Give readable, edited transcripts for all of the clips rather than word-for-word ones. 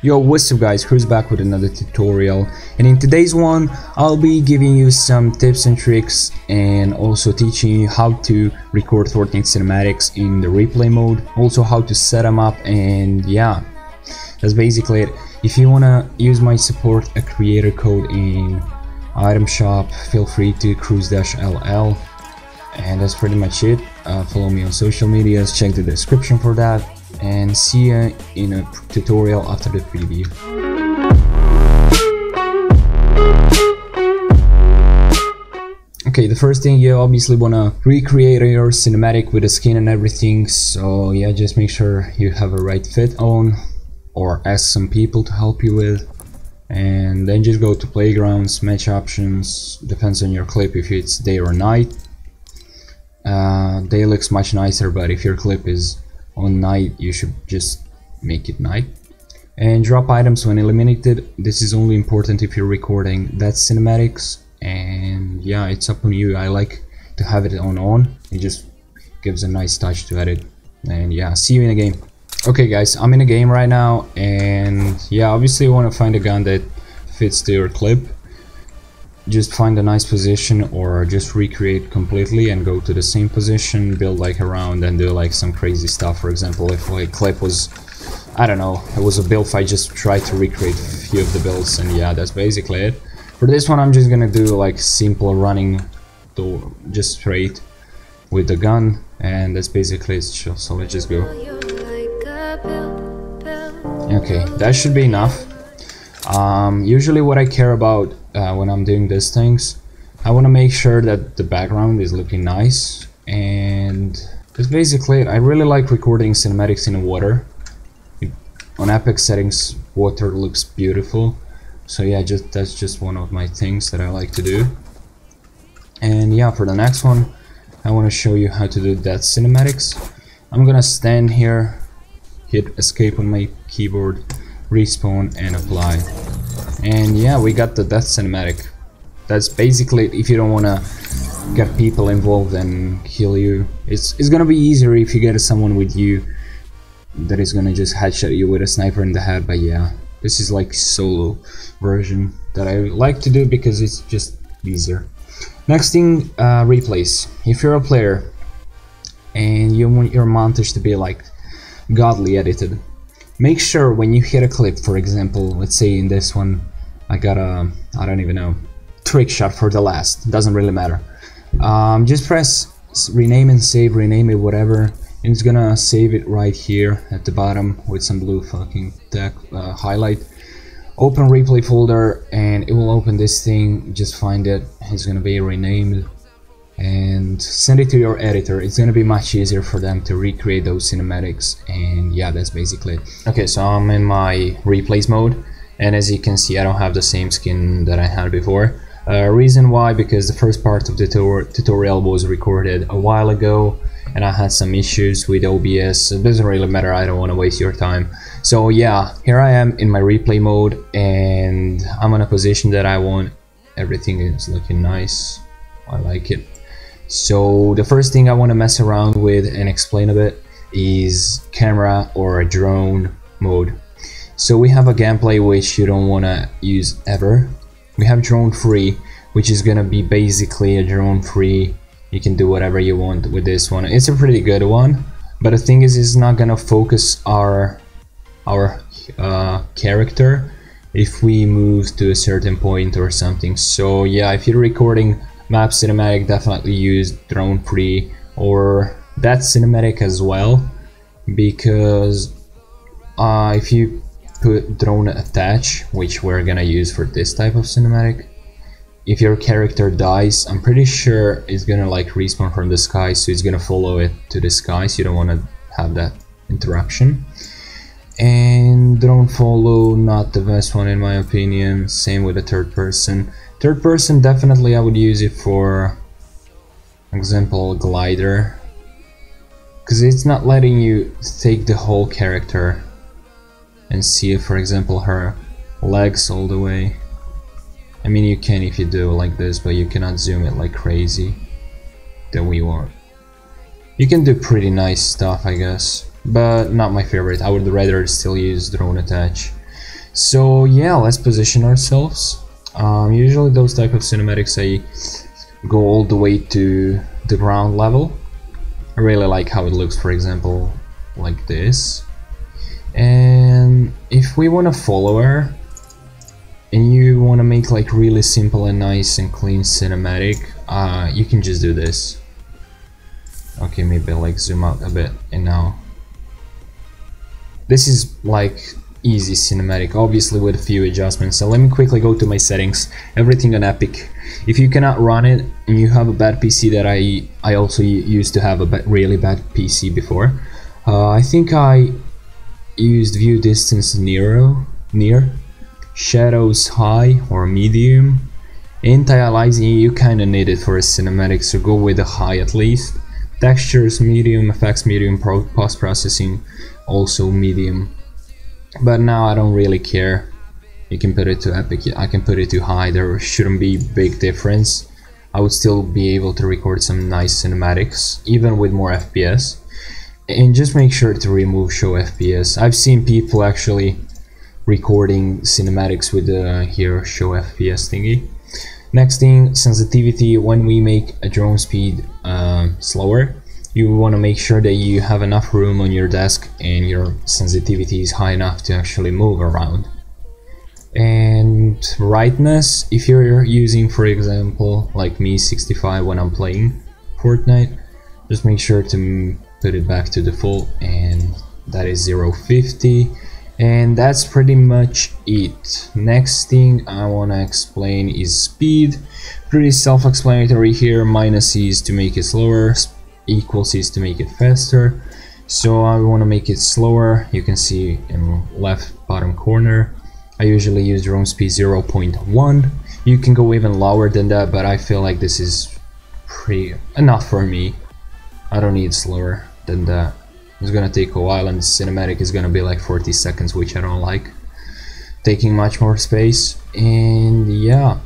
Yo, what's up guys, Heuse back with another tutorial, and in today's one I'll be giving you some tips and tricks and also teaching you how to record Fortnite cinematics in the replay mode, also how to set them up, and yeah, that's basically it. If you wanna use my support a creator code in item shop, feel free to cruise-ll, and that's pretty much it. Follow me on social medias, check the description for that, and see you in a tutorial after the preview. Okay, the first thing, you obviously wanna recreate your cinematic with the skin and everything, so yeah, just make sure you have a right fit on, or ask some people to help you with, and then just go to playgrounds, match options, depends on your clip if it's day or night. Day looks much nicer, but if your clip is on night, you should just make it night. And drop items when eliminated. This is only important if you're recording that cinematics, and yeah, it's up on you. I like to have it on. It just gives a nice touch to edit. And yeah, see you in the game. Okay guys, I'm in a game right now, and yeah, obviously you want to find a gun that fits to your clip. Just find a nice position, or just recreate completely and go to the same position, build like around and do like some crazy stuff. For example, if my clip was, I don't know, it was a build fight, just try to recreate a few of the builds, and yeah, that's basically it. For this one I'm just gonna do like simple running, just straight with the gun, and that's basically it. So let's just go. Okay, that should be enough. Usually what I care about when I'm doing these things, I want to make sure that the background is looking nice, and that's basically it. I really like recording cinematics in the water. On Apex settings, water looks beautiful, so yeah, that's just one of my things that I like to do. And yeah, for the next one I want to show you how to do that cinematics. I'm gonna stand here, hit escape on my keyboard, respawn and apply, and yeah, we got the death cinematic. That's basically it. If you don't want to get people involved and kill you, it's gonna be easier if you get someone with you that is gonna just headshot you with a sniper in the head. But yeah, this is like solo version that I like to do because it's just easier. Next thing, replays. If you're a player and you want your montage to be like godly edited, make sure when you hit a clip, for example, let's say in this one I got a, I don't even know, trick shot for the last, doesn't really matter. Just press rename and save, rename it whatever, and it's gonna save it right here at the bottom with some blue fucking highlight. Open replay folder and it will open this thing, just find it, it's gonna be renamed, and send it to your editor. It's gonna be much easier for them to recreate those cinematics, and yeah, that's basically it. Okay, so I'm in my replays mode, and as you can see, I don't have the same skin that I had before. Reason why, because the first part of the tutorial was recorded a while ago and I had some issues with OBS. It doesn't really matter, I don't want to waste your time. So yeah, here I am in my replay mode, and I'm in a position that I want. Everything is looking nice, I like it. So the first thing I want to mess around with and explain a bit is camera or drone mode. So we have a gameplay which you don't want to use ever. We have drone free, which is gonna be basically a drone free. You can do whatever you want with this one. It's a pretty good one, but the thing is, it's not gonna focus our character if we move to a certain point or something. So yeah, if you're recording map cinematic, definitely use drone free or that cinematic as well, because if you put drone attach, which we're gonna use for this type of cinematic, if your character dies, I'm pretty sure it's gonna like respawn from the sky, so it's gonna follow it to the sky, so you don't want to have that interruption. And drone follow, not the best one in my opinion. Same with the third person. Third person, definitely I would use it for example glider, because it's not letting you take the whole character and see, for example, her legs all the way. I mean, you can if you do like this, but you cannot zoom it like crazy that we want. You can do pretty nice stuff, I guess. but not my favorite. I would rather still use drone attach. So yeah, let's position ourselves. Usually those type of cinematics I go all the way to the ground level. I really like how it looks, for example, like this. And if we want to follow her and you want to make like really simple and nice and clean cinematic, you can just do this. Okay, maybe like zoom out a bit, and now this is like easy cinematic, obviously with a few adjustments. So let me quickly go to my settings, everything on Epic. If you cannot run it and you have a bad PC, that I also used to have a really bad PC before, I think I used view distance near, shadows high or medium, anti-aliasing you kinda need it for a cinematic, so go with a high at least. Textures medium, effects medium, post-processing also medium. But now I don't really care. You can put it to Epic, I can put it to high, there shouldn't be big difference. I would still be able to record some nice cinematics, even with more FPS. And just make sure to remove show FPS. I've seen people actually recording cinematics with the here show FPS thingy. Next thing, sensitivity. When we make a drone speed slower, you want to make sure that you have enough room on your desk and your sensitivity is high enough to actually move around. And brightness, if you're using, for example, like me, 65 when I'm playing Fortnite, just make sure to put it back to default, and that is 050. And that's pretty much it. Next thing I want to explain is speed. Pretty self-explanatory here. Minus is to make it slower, equals is to make it faster. So I want to make it slower. You can see in left bottom corner, I usually use drone speed 0.1. You can go even lower than that, but I feel like this is pretty enough for me. I don't need slower than that. It's gonna take a while, and the cinematic is gonna be like 40 seconds, which I don't like, taking much more space. And yeah,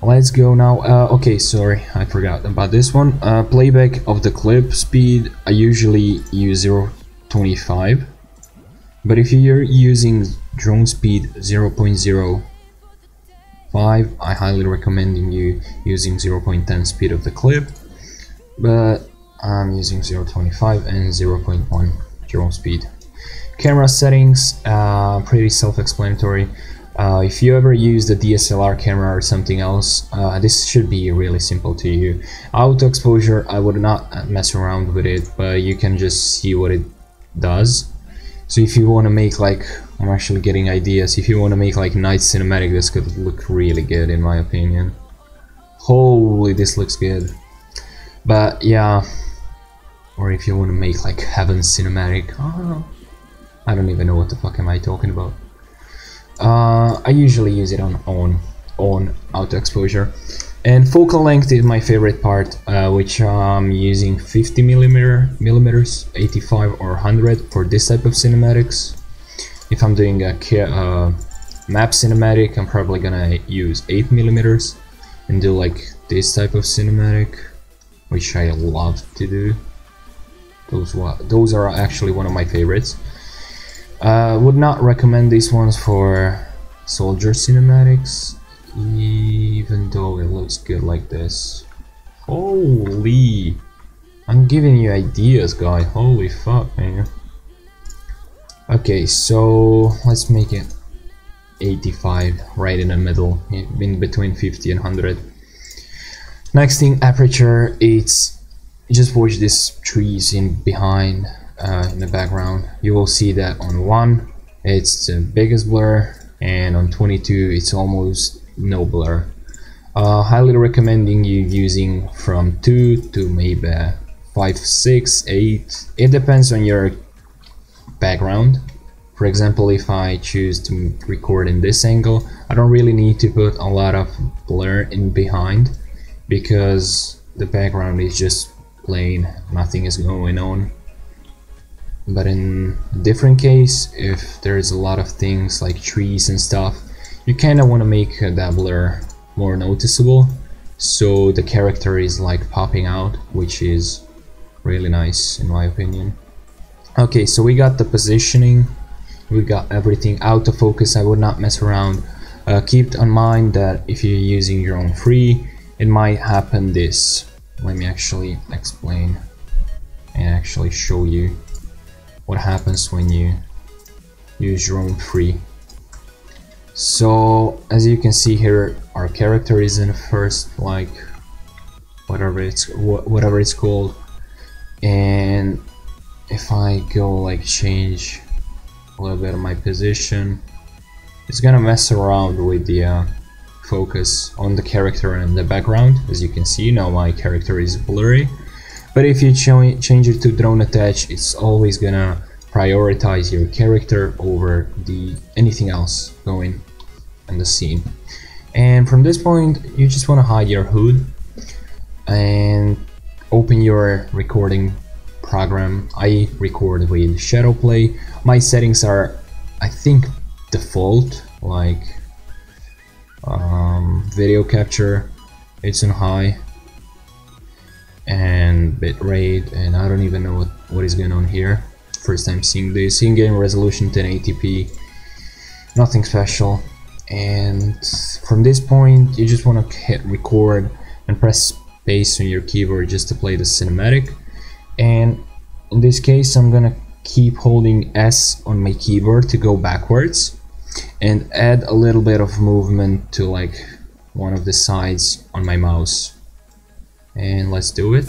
let's go now. Okay, sorry, I forgot about this one. Playback of the clip speed, I usually use 0.25, but if you're using drone speed 0.05, I highly recommend you using 0.10 speed of the clip, but I'm using 0.25 and 0.1 drone speed. Camera settings, pretty self-explanatory. If you ever use the DSLR camera or something else, this should be really simple to you. Auto exposure, I would not mess around with it, but you can just see what it does. So if you want to make like, I'm actually getting ideas, if you want to make like night cinematic, this could look really good in my opinion. Holy, this looks good. But yeah, or if you want to make like heaven cinematic, I don't even know what the fuck am I talking about. I usually use it on auto exposure. And focal length is my favorite part, which I'm using 50 millimeters, 85 or 100 for this type of cinematics. If I'm doing a map cinematic, I'm probably gonna use 8 millimeters and do like this type of cinematic, which I love to do. Those are actually one of my favorites. Would not recommend these ones for soldier cinematics, even though it looks good like this. Holy, I'm giving you ideas, guy. Holy fuck, man. Okay, so let's make it 85, right in the middle, in between 50 and 100. Next thing, aperture. It's just watch these trees in behind, in the background. You will see that on 1 it's the biggest blur, and on 22 it's almost no blur. Highly recommending you using from 2 to maybe 5, 6, 8. It depends on your background. For example, if I choose to record in this angle, I don't really need to put a lot of blur in behind, because the background is just plain, nothing is going on. But in a different case, if there's a lot of things like trees and stuff, you kind of want to make that blur more noticeable, so the character is like popping out, which is really nice in my opinion. Okay, so we got the positioning. we got everything. Autofocus, I would not mess around. Keep in mind that if you're using drone free, it might happen this. Let me actually explain and actually show you what happens when you use drone free. So as you can see here, our character is in the first, like, whatever it's called, and if I go like change a little bit of my position, it's gonna mess around with the focus on the character and the background. As you can see now, my character is blurry, but if you change it to drone attach, it's always gonna prioritize your character over anything else going in the scene. And from this point, you just want to hide your hood and open your recording program. I record with shadow play. My settings are, I think, default, like video capture, it's on high, and bitrate, and I don't even know what is going on here. First time seeing this. In-game resolution 1080p, nothing special. And from this point, you just want to hit record and press space on your keyboard just to play the cinematic. And in this case, I'm gonna keep holding S on my keyboard to go backwards and add a little bit of movement to like one of the sides on my mouse. And let's do it.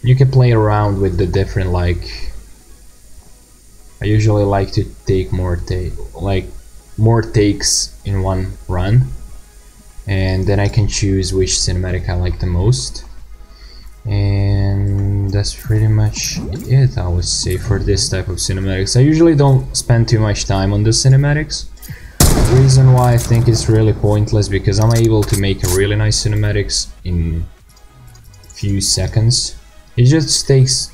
You can play around with the different, like, I usually like to take more takes in one run, and then I can choose which cinematic I like the most. And that's pretty much it, I would say, for this type of cinematics. I usually don't spend too much time on the cinematics. The reason why I think it's really pointless, because I'm able to make a really nice cinematics in few seconds. It just takes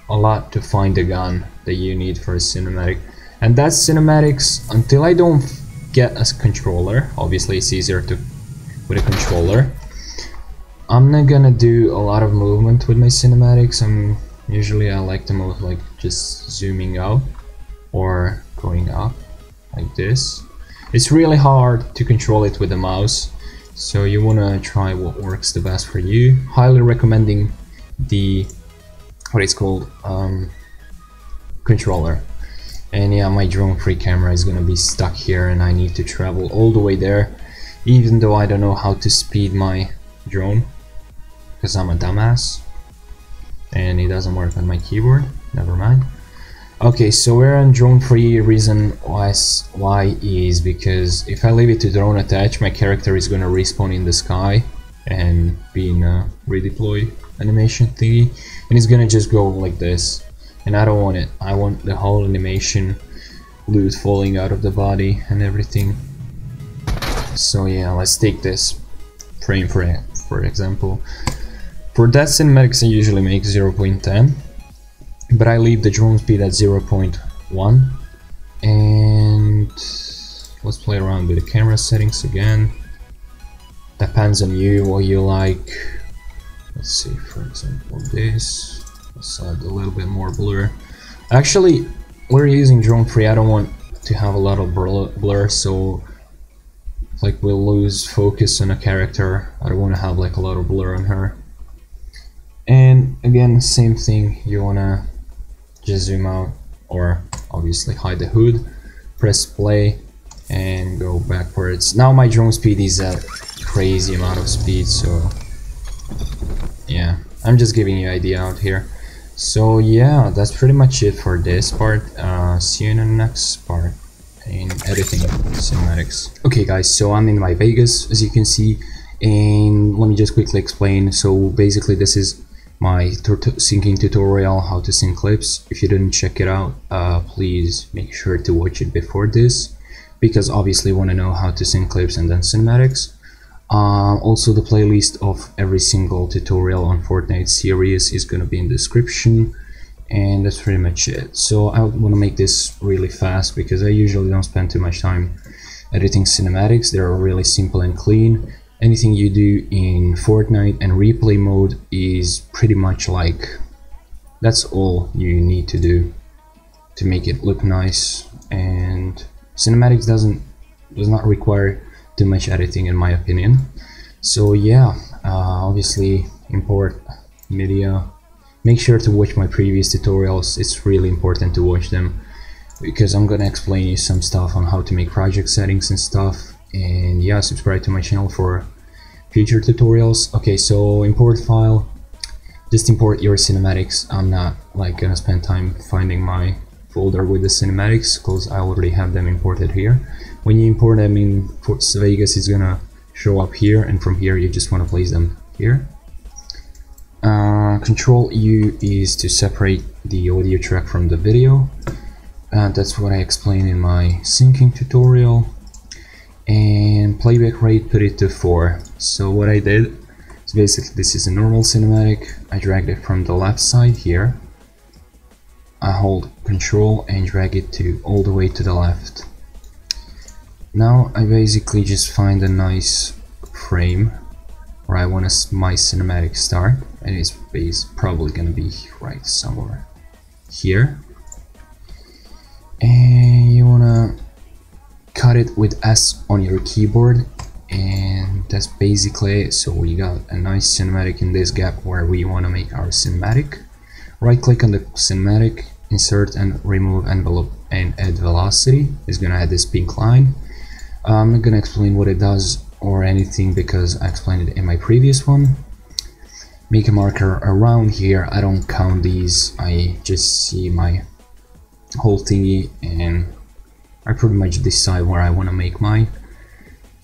a lot to find the gun that you need for a cinematic, and that's cinematics until I don't get a controller. Obviously it's easier with a controller. I'm not gonna do a lot of movement with my cinematics. Usually I like the most, like, just zooming out or going up like this. It's really hard to control it with the mouse, so you wanna try what works the best for you. Highly recommending the controller. And yeah, my drone free camera is gonna be stuck here and I need to travel all the way there, even though I don't know how to speed my drone because I'm a dumbass and it doesn't work on my keyboard. Never mind. Okay, so we're on drone free. Reason why is because if I leave it to drone attach, my character is gonna respawn in the sky and be in a redeploy animation thingy, and it's gonna just go like this, and I don't want it. I want the whole animation, loot falling out of the body and everything. So yeah, let's take this frame for example. For that cinematics I usually make 0.10, but I leave the drone speed at 0.1, and let's play around with the camera settings again. Depends on you, what you like. Let's see, for example, this. Let's add a little bit more blur. Actually, we're using drone free. I don't want to have a lot of blur, so like we'll lose focus on a character. I don't want to have like a lot of blur on her. And again, same thing. You wanna just zoom out, or obviously hide the hood. Press play and go backwards. Now my drone speed is at crazy amount of speed, so yeah, I'm just giving you an idea out here. So yeah, that's pretty much it for this part. See you in the next part in editing cinematics. Okay guys, so I'm in my Vegas, as you can see, and let me just quickly explain. So basically this is my syncing tutorial, how to sync clips. If you didn't check it out, please make sure to watch it before this, because obviously you want to know how to sync clips and then cinematics. Also, the playlist of every single tutorial on Fortnite series is gonna be in the description, and that's pretty much it. So I want to make this really fast because I usually don't spend too much time editing cinematics. They're really simple and clean, anything you do in Fortnite and replay mode is pretty much like, that's all you need to do to make it look nice. And cinematics does not require too much editing in my opinion. So yeah, obviously import media. Make sure to watch my previous tutorials. It's really important to watch them because I'm gonna explain you some stuff on how to make project settings and stuff. And yeah, subscribe to my channel for future tutorials. Okay, so import file, just import your cinematics. I'm not like gonna spend time finding my folder with the cinematics because I already have them imported here. When you import them in Vegas, it's gonna show up here, and from here you just want to place them here. Control U is to separate the audio track from the video. That's what I explained in my syncing tutorial. And playback rate, put it to 4. So what I did is basically, this is a normal cinematic. I dragged it from the left side here. I hold Control and drag it to all the way to the left. Now I basically just find a nice frame where I want my cinematic start, and it's probably gonna be right somewhere here. And you wanna cut it with S on your keyboard, and that's basically it. So we got a nice cinematic in this gap where we wanna make our cinematic. Right click on the cinematic, insert and remove envelope and add velocity. It's gonna add this pink line. I'm not gonna explain what it does or anything because I explained it in my previous one. Make a marker around here. I don't count these, I just see my whole thingy and I pretty much decide where I want to make my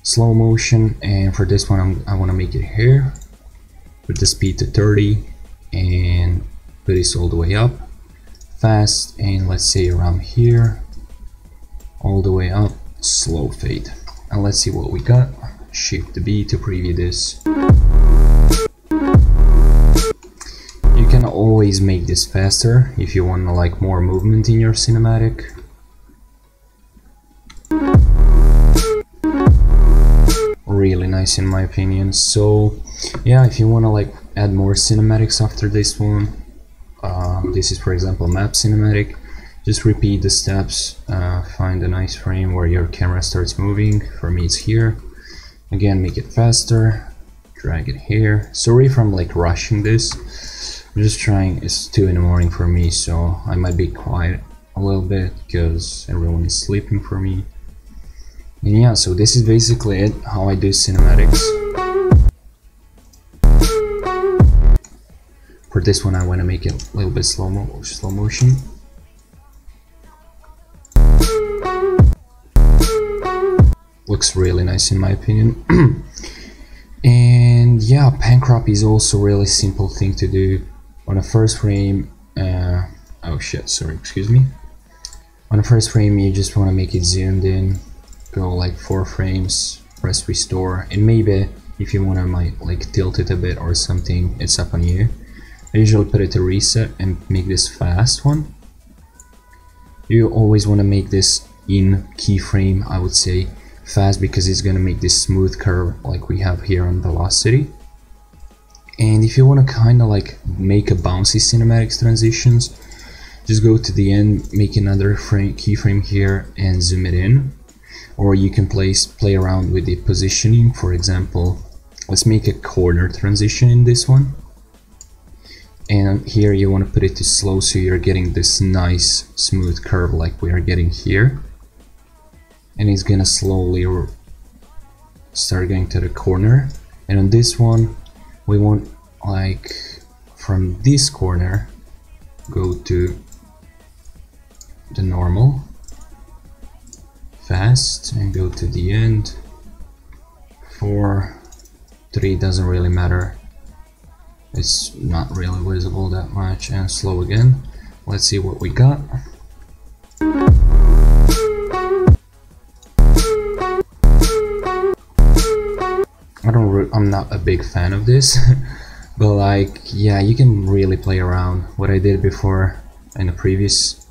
slow motion. And for this one I want to make it here, put the speed to 30 and put this all the way up fast, and let's say around here all the way up, slow fade. And let's see what we got. Shift B to preview this. You can always make this faster if you want like more movement in your cinematic. Really nice in my opinion. So yeah, if you want to like add more cinematics after this one, this is for example map cinematic, just repeat the steps, find a nice frame where your camera starts moving. For me it's here. Again, make it faster, drag it here. Sorry if I'm like rushing this, I'm just trying. It's 2 in the morning for me, so I might be quiet a little bit because everyone is sleeping for me. And yeah, so this is basically it, how I do cinematics. For this one I want to make it a little bit slow motion. Looks really nice in my opinion. And yeah, pan crop is also really simple thing to do. On the first frame, oh shit, sorry, excuse me. On the first frame you just want to make it zoomed in, go like 4 frames, press restore, and maybe if you want to like tilt it a bit or something, it's up on you. I usually put it to reset and make this fast one. You always want to make this in keyframe, I would say fast, because it's gonna make this smooth curve like we have here on velocity. And if you want to kind of like make a bouncy cinematics transitions, just go to the end, make another keyframe here and zoom it in. Or you can play around with the positioning. For example, let's make a corner transition in this one, and here you want to put it to slow so you're getting this nice smooth curve like we are getting here. And it's gonna slowly start going to the corner. And on this one we want like from this corner go to the normal fast and go to the end. 4, 3 doesn't really matter, it's not really visible that much, and slow again. Let's see what we got. I'm not a big fan of this but like yeah, you can really play around. What I did before in the previous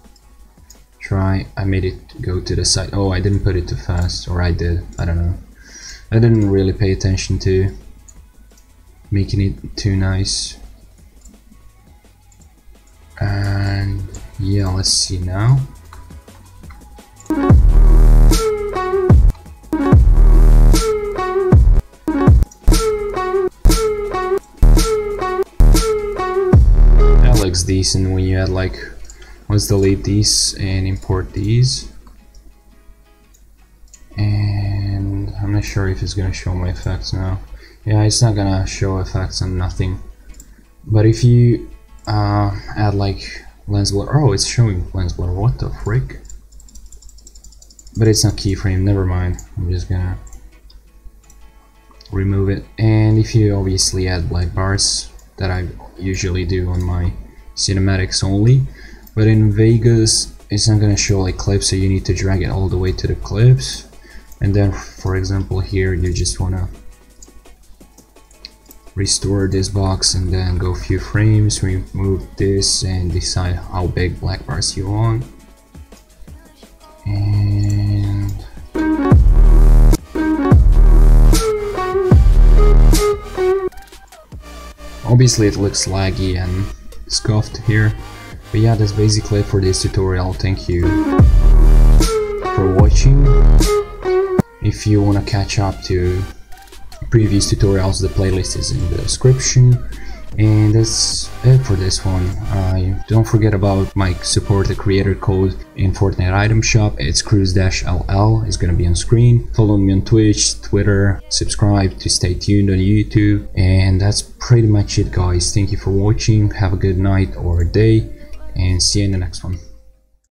try, I made it go to the side. Oh, I didn't put it too fast, or I did, I don't know. I didn't really pay attention to making it too nice. And yeah, let's see now. That looks decent when you add like, let's delete these and import these. And I'm not sure if it's gonna show my effects now. Yeah, it's not gonna show effects on nothing. But if you add like lens blur, oh, it's showing lens blur, what the frick? But it's not keyframe, never mind. I'm just gonna remove it. And if you obviously add black bars, that I usually do on my cinematics only, but in Vegas it's not gonna show like clips, so you need to drag it all the way to the clips. And then for example here you just wanna restore this box and then go a few frames, remove this and decide how big black bars you want. And obviously it looks laggy and scuffed here, but yeah, that's basically it for this tutorial. Thank you for watching. If you want to catch up to previous tutorials, the playlist is in the description. And that's it for this one. Don't forget about my support the creator code in Fortnite item shop. It's cruise-ll. It's gonna be on screen. Follow me on Twitch, Twitter, subscribe to stay tuned on YouTube. And that's pretty much it, guys. Thank you for watching. Have a good night or day, and see you in the next one.